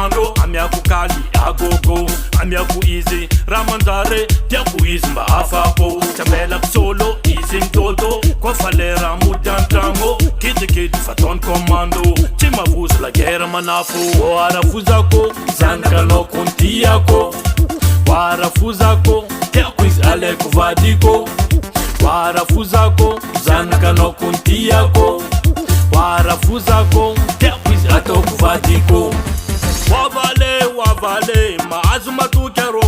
commando amiako kali agogo amiako izy ramanjare tiako izy mba afapo tambela solo izy mitoto koa falera mody antragno kitikity fataony commando tsy mavozo la guerre manafo oarafozako zanakanao kontiako oarafozako tiako izy alaiko vadiko oarafozako zanakanao kontiako oarafozako tiako izy ataoko vadiko wavale mahazo matoky aro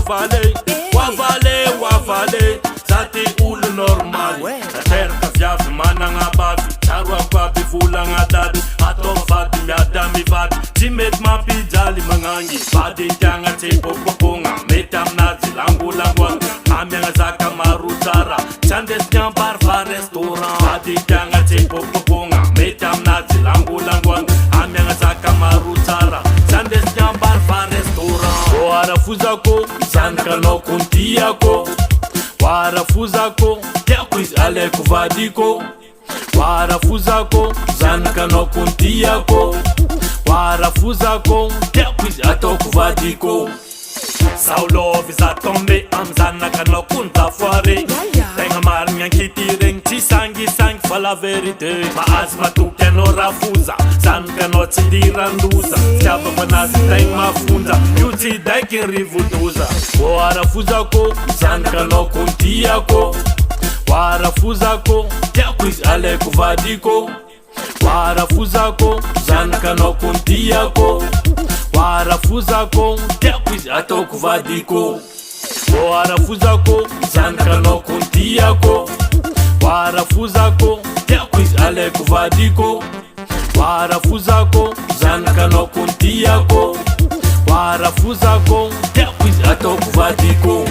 wavale zaty olo normal nateraka viavy managna bavy tsaroako aby volagna dady atao vady miada mivady tsy mety mampijaly magnagny vady tiagna tsy bokobogna mety aminazy langolangoagna amiagna zaka maro tsara tsy andesigny ambarva restaurant vady tiagna tsy bokobogna mety aminazy langolangoagna amiagna zaka maro tsara tsy andesigny ambarva restaurant oarafozako zanakanao kontiako oarafozako tiako izy alaiko vadiko oarafozako zanakanao kontiako oarafozako tiako izy ataoko vadiko saolovy za tombe amy zanakanao kontafoare tegna marigny ankity regny tsy sangisangy fa la vérité mahazo matoky anao rafoza zanakanao tsy ndirandoza tiavako anazy tegna mafonja io tsy daiky ny rivodoza oarafozako zanakanao kontiako oarafozako tiako izy alaiko vadiko oarafozako zanakanao kontiako oarafozako tiako izy ataoko vadiko oarafozako zanakanao kontiako oarafozako tiako izy alaiko vadiko oarafozako zanakanao kontiako oarafozako tiako izy ataoko vadiko